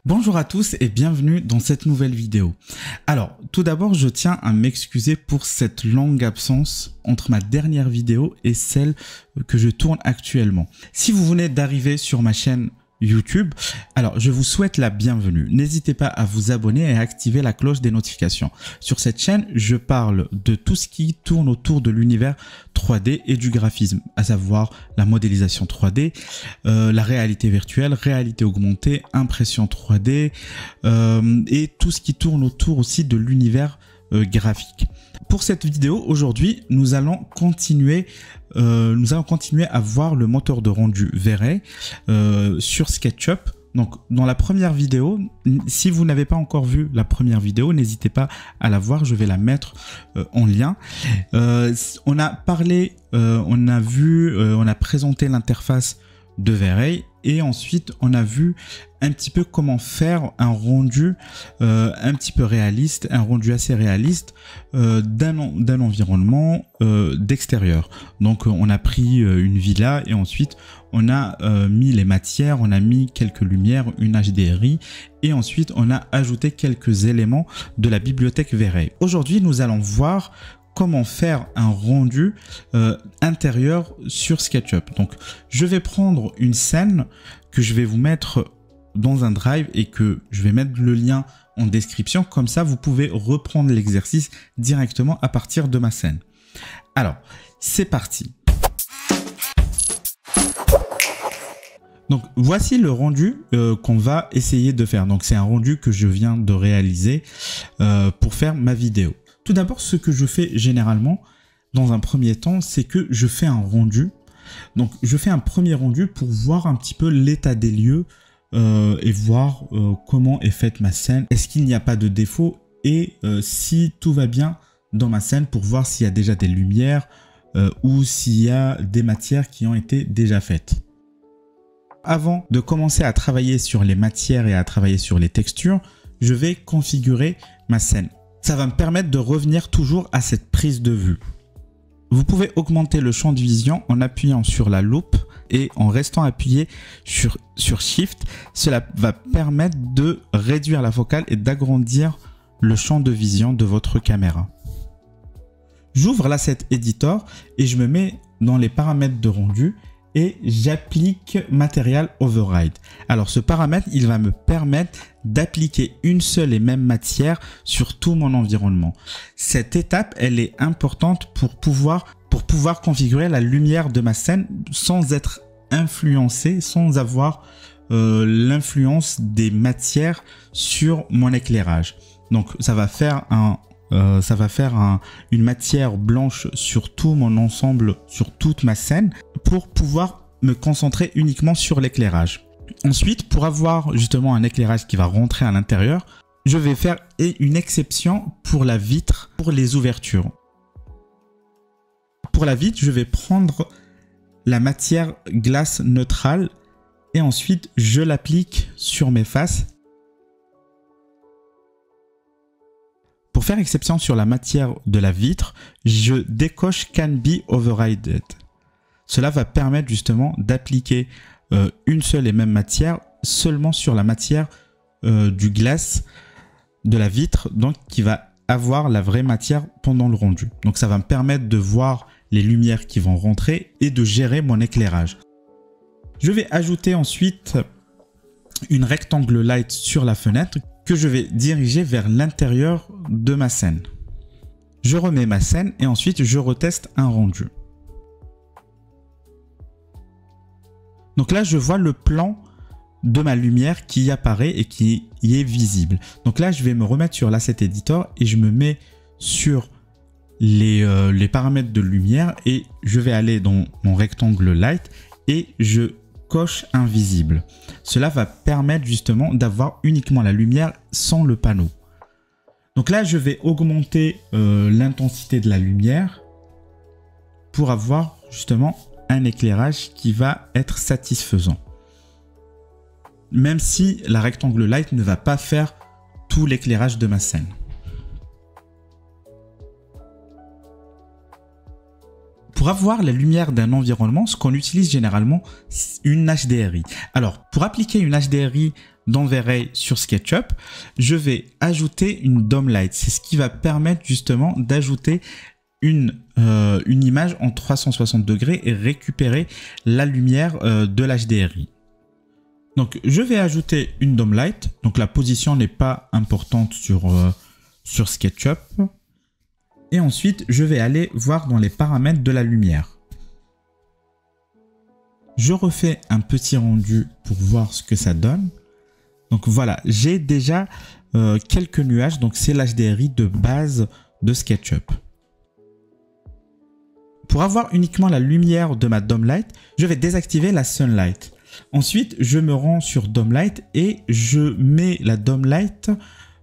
Bonjour à tous et bienvenue dans cette nouvelle vidéo. Alors, tout d'abord, je tiens à m'excuser pour cette longue absence entre ma dernière vidéo et celle que je tourne actuellement. Si vous venez d'arriver sur ma chaîne YouTube, alors je vous souhaite la bienvenue. N'hésitez pas à vous abonner et à activer la cloche des notifications. Sur cette chaîne, je parle de tout ce qui tourne autour de l'univers 3D et du graphisme, à savoir la modélisation 3D, la réalité virtuelle, réalité augmentée, impression 3D et tout ce qui tourne autour aussi de l'univers graphique. Pour cette vidéo, aujourd'hui, nous allons continuer à voir le moteur de rendu V-Ray sur SketchUp. Donc, dans la première vidéo, si vous n'avez pas encore vu la première vidéo, n'hésitez pas à la voir, je vais la mettre en lien. On a parlé, on a présenté l'interface de V-Ray et ensuite on a vu un petit peu comment faire un rendu un petit peu réaliste, un rendu assez réaliste d'un environnement d'extérieur. Donc on a pris une villa et ensuite on a mis les matières, on a mis quelques lumières, une HDRI et ensuite on a ajouté quelques éléments de la bibliothèque V-Ray. Aujourd'hui nous allons voir comment faire un rendu intérieur sur SketchUp. Donc, je vais prendre une scène que je vais vous mettre dans un drive et que je vais mettre le lien en description. Comme ça, vous pouvez reprendre l'exercice directement à partir de ma scène. Alors, c'est parti. Donc, voici le rendu qu'on va essayer de faire. Donc, c'est un rendu que je viens de réaliser pour faire ma vidéo. Tout d'abord, ce que je fais généralement dans un premier temps, c'est que je fais un rendu. Donc, je fais un premier rendu pour voir un petit peu l'état des lieux et voir comment est faite ma scène. Est-ce qu'il n'y a pas de défaut et si tout va bien dans ma scène pour voir s'il y a déjà des lumières ou s'il y a des matières qui ont été déjà faites. Avant de commencer à travailler sur les matières et à travailler sur les textures, je vais configurer ma scène. Ça va me permettre de revenir toujours à cette prise de vue. Vous pouvez augmenter le champ de vision en appuyant sur la loupe et en restant appuyé sur Shift. Cela va permettre de réduire la focale et d'agrandir le champ de vision de votre caméra. J'ouvre l'Asset Editor et je me mets dans les paramètres de rendu et j'applique Material Override. Alors ce paramètre, il va me permettre d'appliquer une seule et même matière sur tout mon environnement. Cette étape, elle est importante pour pouvoir configurer la lumière de ma scène sans être influencé, sans avoir l'influence des matières sur mon éclairage. Donc ça va faire une matière blanche sur tout mon ensemble, sur toute ma scène, pour pouvoir me concentrer uniquement sur l'éclairage. Ensuite, pour avoir justement un éclairage qui va rentrer à l'intérieur, je vais faire une exception pour la vitre, pour les ouvertures. Pour la vitre, je vais prendre la matière glace neutrale et ensuite je l'applique sur mes faces. Pour faire exception sur la matière de la vitre, je décoche Can be overridden. Cela va permettre justement d'appliquer une seule et même matière seulement sur la matière du glace de la vitre, donc qui va avoir la vraie matière pendant le rendu. Donc ça va me permettre de voir les lumières qui vont rentrer et de gérer mon éclairage. Je vais ajouter ensuite une rectangle light sur la fenêtre que je vais diriger vers l'intérieur de ma scène. Je remets ma scène et ensuite je reteste un rendu. Donc là, je vois le plan de ma lumière qui apparaît et qui est visible. Donc là, je vais me remettre sur l'Asset Editor et je me mets sur les paramètres de lumière et je vais aller dans mon rectangle light et je coche invisible. Cela va permettre justement d'avoir uniquement la lumière sans le panneau. Donc là, je vais augmenter l'intensité de la lumière pour avoir justement un éclairage qui va être satisfaisant. Même si la rectangle light ne va pas faire tout l'éclairage de ma scène. Pour avoir la lumière d'un environnement, ce qu'on utilise généralement, c'est une HDRI. Alors, pour appliquer une HDRI dans V-Ray sur SketchUp, je vais ajouter une DOM Light. C'est ce qui va permettre justement d'ajouter une image en 360 degrés et récupérer la lumière de l'HDRI. Donc, je vais ajouter une DOM Light. Donc, la position n'est pas importante sur SketchUp. Et ensuite, je vais aller voir dans les paramètres de la lumière. Je refais un petit rendu pour voir ce que ça donne. Donc voilà, j'ai déjà quelques nuages. Donc c'est l'HDRI de base de SketchUp. Pour avoir uniquement la lumière de ma DOM Light, je vais désactiver la Sunlight. Ensuite, je me rends sur DOM Light et je mets la DOM Light,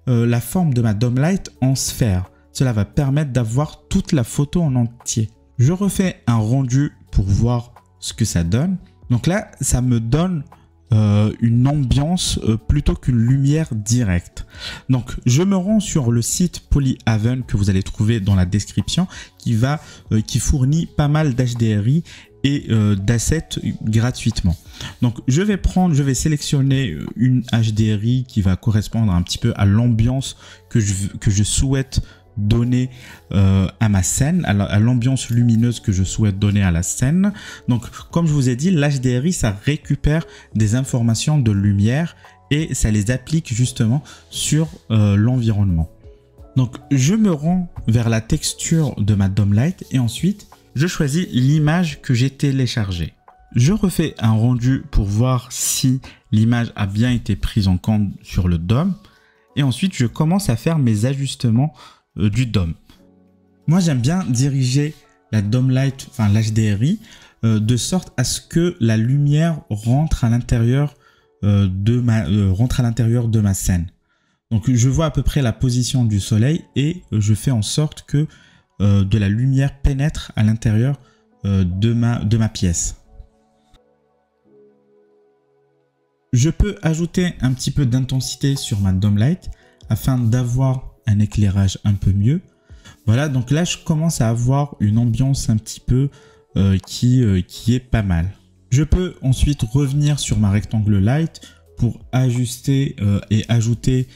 la forme de ma DOM Light en sphère. Cela va permettre d'avoir toute la photo en entier. Je refais un rendu pour voir ce que ça donne. Donc là, ça me donne une ambiance plutôt qu'une lumière directe. Donc, je me rends sur le site Polyhaven que vous allez trouver dans la description qui fournit pas mal d'HDRI et d'assets gratuitement. Donc, je vais sélectionner une HDRI qui va correspondre un petit peu à l'ambiance que je souhaite donner à ma scène, à l'ambiance lumineuse que je souhaite donner à la scène. Donc, comme je vous ai dit, l'HDRI, ça récupère des informations de lumière et ça les applique justement sur l'environnement. Donc, je me rends vers la texture de ma DOM Light et ensuite, je choisis l'image que j'ai téléchargée. Je refais un rendu pour voir si l'image a bien été prise en compte sur le DOM et ensuite, je commence à faire mes ajustements du DOM. Moi, j'aime bien diriger la DOM Light, enfin l'HDRI, de sorte à ce que la lumière rentre à l'intérieur de ma scène. Donc, je vois à peu près la position du soleil et je fais en sorte que de la lumière pénètre à l'intérieur de ma pièce. Je peux ajouter un petit peu d'intensité sur ma DOM Light afin d'avoir un éclairage un peu mieux. Voilà, donc là, je commence à avoir une ambiance un petit peu qui est pas mal. Je peux ensuite revenir sur ma rectangle light pour ajuster et ajuster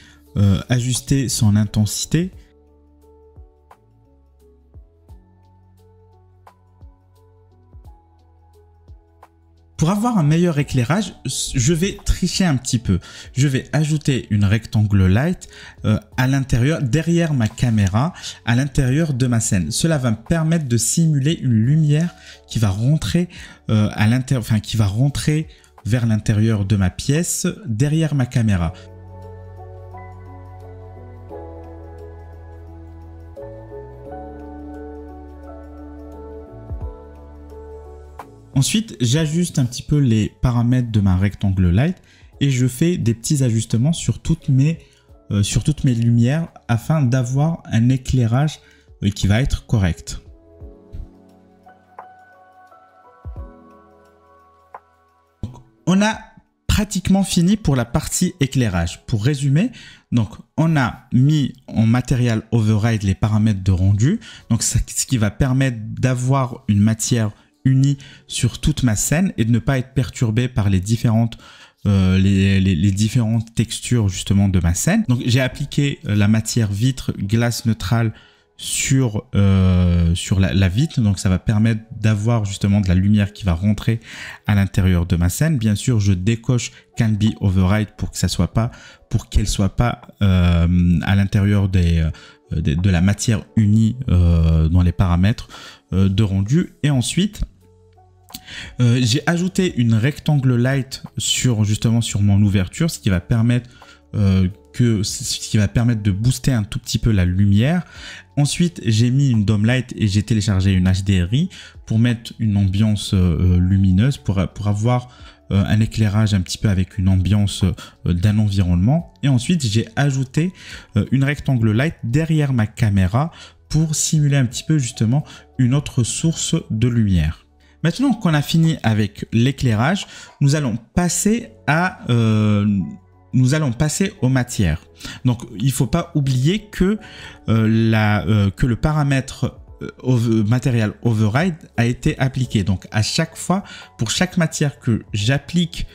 son intensité. Pour avoir un meilleur éclairage, je vais tricher un petit peu. Je vais ajouter une rectangle light à l'intérieur, derrière ma caméra, à l'intérieur de ma scène. Cela va me permettre de simuler une lumière qui va rentrer vers l'intérieur de ma pièce, derrière ma caméra. Ensuite, j'ajuste un petit peu les paramètres de ma rectangle light et je fais des petits ajustements sur toutes mes lumières afin d'avoir un éclairage qui va être correct. Donc, on a pratiquement fini pour la partie éclairage. Pour résumer, donc on a mis en Material Override les paramètres de rendu, donc ce qui va permettre d'avoir une matière unie sur toute ma scène et de ne pas être perturbé par les différentes textures justement de ma scène. Donc j'ai appliqué la matière vitre glace neutrale sur la vitre, donc ça va permettre d'avoir justement de la lumière qui va rentrer à l'intérieur de ma scène. Bien sûr, je décoche Can Be Override pour qu'elle soit pas à l'intérieur de la matière unie dans les paramètres de rendu. Et ensuite, j'ai ajouté une rectangle light sur mon ouverture, ce qui va permettre de booster un tout petit peu la lumière. Ensuite, j'ai mis une DOM Light et j'ai téléchargé une HDRI pour mettre une ambiance lumineuse, pour avoir un éclairage un petit peu avec une ambiance d'un environnement. Et ensuite, j'ai ajouté une rectangle light derrière ma caméra pour simuler un petit peu justement une autre source de lumière. Maintenant qu'on a fini avec l'éclairage, nous allons passer aux matières. Donc, il ne faut pas oublier que le paramètre Material Override a été appliqué. Donc à chaque fois, pour chaque matière que j'applique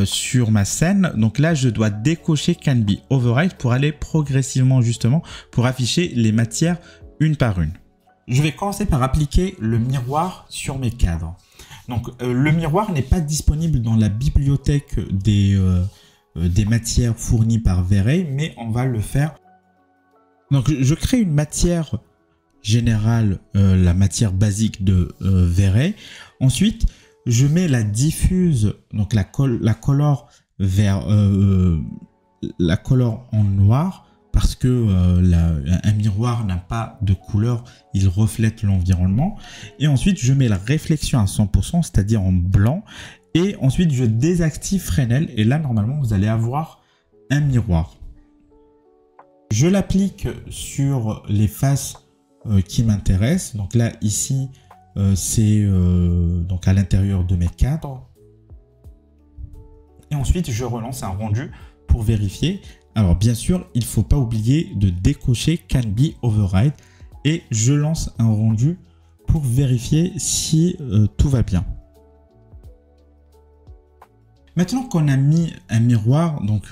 sur ma scène, donc là je dois décocher Can Be Override pour aller progressivement justement pour afficher les matières une par une. Je vais commencer par appliquer le miroir sur mes cadres. Donc le miroir n'est pas disponible dans la bibliothèque des matières fournies par V-Ray, mais on va le faire. Donc je crée une matière générale, la matière basique de V-Ray. Ensuite, je mets la diffuse, donc la color vers la color en noir, parce que un miroir n'a pas de couleur, il reflète l'environnement. Et ensuite, je mets la réflexion à 100%, c'est-à-dire en blanc. Et ensuite, je désactive Fresnel. Et là, normalement, vous allez avoir un miroir. Je l'applique sur les faces qui m'intéressent. Donc là, ici, c'est donc à l'intérieur de mes cadres. Et ensuite, je relance un rendu pour vérifier. Alors bien sûr, il ne faut pas oublier de décocher Can Be Override et je lance un rendu pour vérifier si tout va bien. Maintenant qu'on a mis un miroir, donc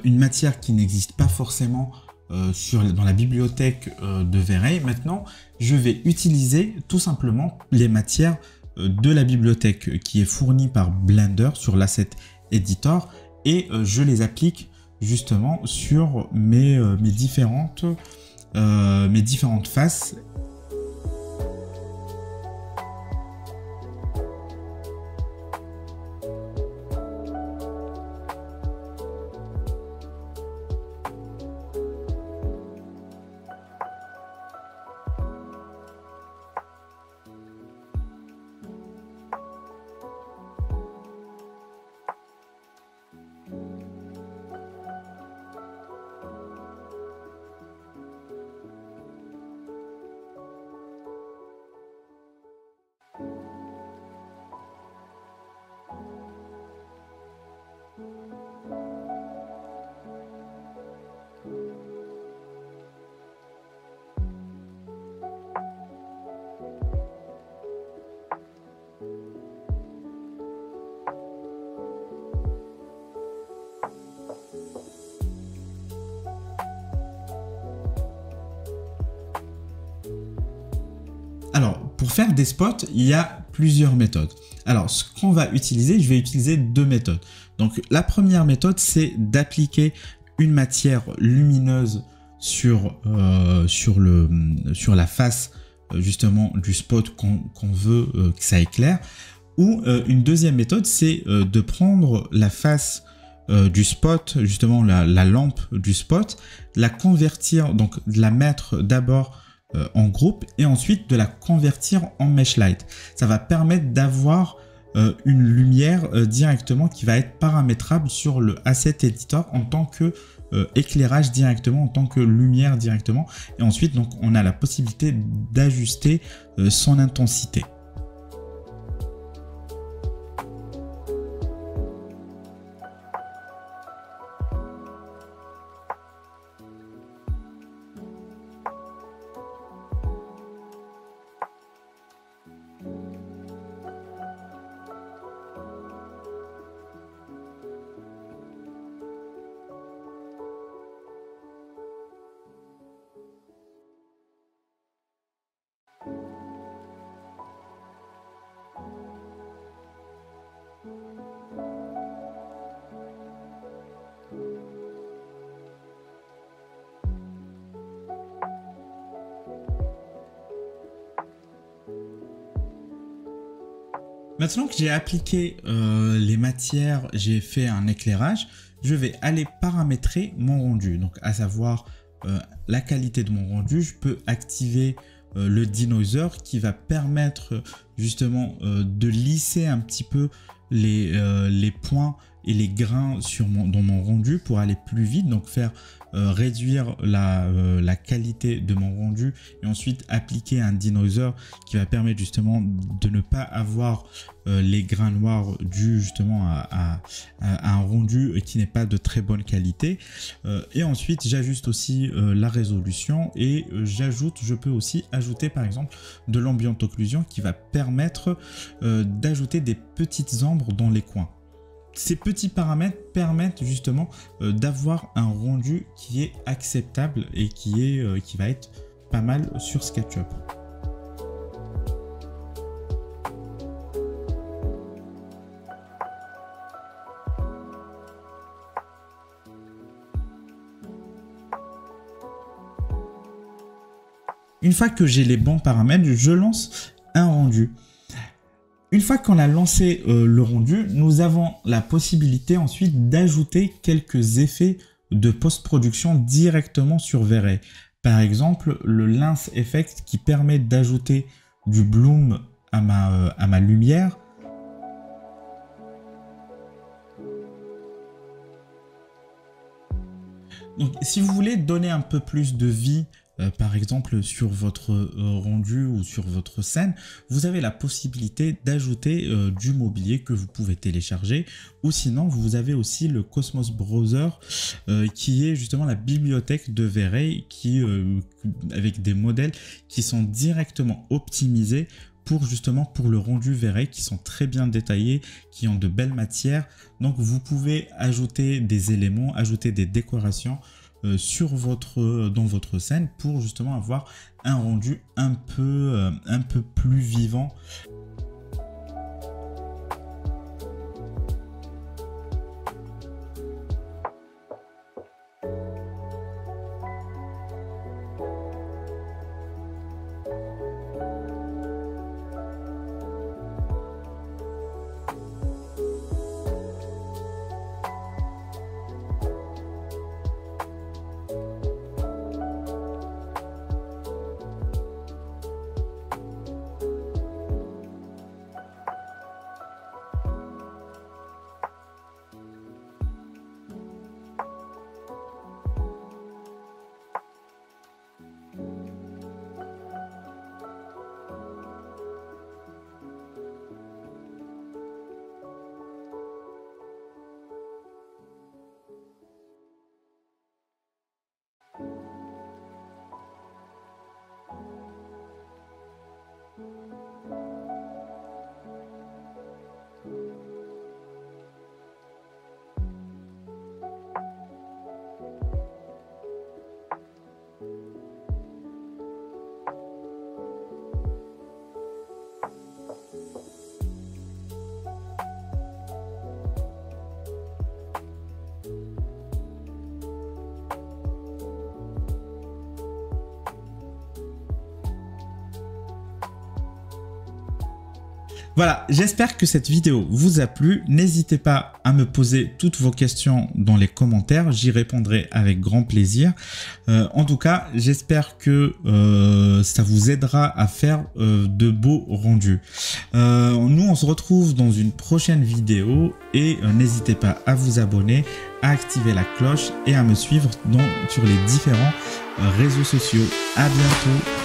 une matière qui n'existe pas forcément dans la bibliothèque de V-Ray, maintenant je vais utiliser tout simplement les matières de la bibliothèque qui est fournie par Blender sur l'Asset Editor et je les applique justement sur mes différentes faces. Alors, pour faire des spots, il y a plusieurs méthodes. Alors, ce qu'on va utiliser, je vais utiliser deux méthodes. Donc, la première méthode, c'est d'appliquer une matière lumineuse sur la face justement du spot qu'on veut que ça éclaire. Ou une deuxième méthode, c'est de prendre la face du spot, justement la lampe du spot, la convertir, donc de la mettre d'abord en groupe et ensuite de la convertir en mesh light. Ça va permettre d'avoir une lumière directement qui va être paramétrable sur le Asset Editor en tant que éclairage directement, en tant que lumière directement. Et ensuite, donc, on a la possibilité d'ajuster son intensité. Maintenant que j'ai appliqué les matières, j'ai fait un éclairage, je vais aller paramétrer mon rendu. Donc à savoir la qualité de mon rendu, je peux activer le denoiser qui va permettre justement de lisser un petit peu les points et les grains dans mon rendu pour aller plus vite, donc faire réduire la qualité de mon rendu et ensuite appliquer un denoiser qui va permettre justement de ne pas avoir les grains noirs dus justement à un rendu qui n'est pas de très bonne qualité. Et ensuite j'ajuste aussi la résolution et je peux aussi ajouter par exemple de l'ambient occlusion qui va permettre d'ajouter des petites ombres dans les coins. Ces petits paramètres permettent justement d'avoir un rendu qui est acceptable et qui va être pas mal sur SketchUp. Une fois que j'ai les bons paramètres, je lance un rendu. Une fois qu'on a lancé le rendu, nous avons la possibilité ensuite d'ajouter quelques effets de post-production directement sur V-Ray. Par exemple, le Lens Effect qui permet d'ajouter du bloom à ma lumière. Donc, si vous voulez donner un peu plus de vie, par exemple sur votre rendu ou sur votre scène, vous avez la possibilité d'ajouter du mobilier que vous pouvez télécharger, ou sinon vous avez aussi le Cosmos Browser qui est justement la bibliothèque de V-Ray avec des modèles qui sont directement optimisés pour le rendu V-Ray, qui sont très bien détaillés, qui ont de belles matières. Donc vous pouvez ajouter des éléments, ajouter des décorations dans votre scène pour justement avoir un rendu un peu plus vivant. Voilà, j'espère que cette vidéo vous a plu. N'hésitez pas à me poser toutes vos questions dans les commentaires. J'y répondrai avec grand plaisir. En tout cas, j'espère que ça vous aidera à faire de beaux rendus. Nous, on se retrouve dans une prochaine vidéo et n'hésitez pas à vous abonner, à activer la cloche et à me suivre sur les différents réseaux sociaux. À bientôt.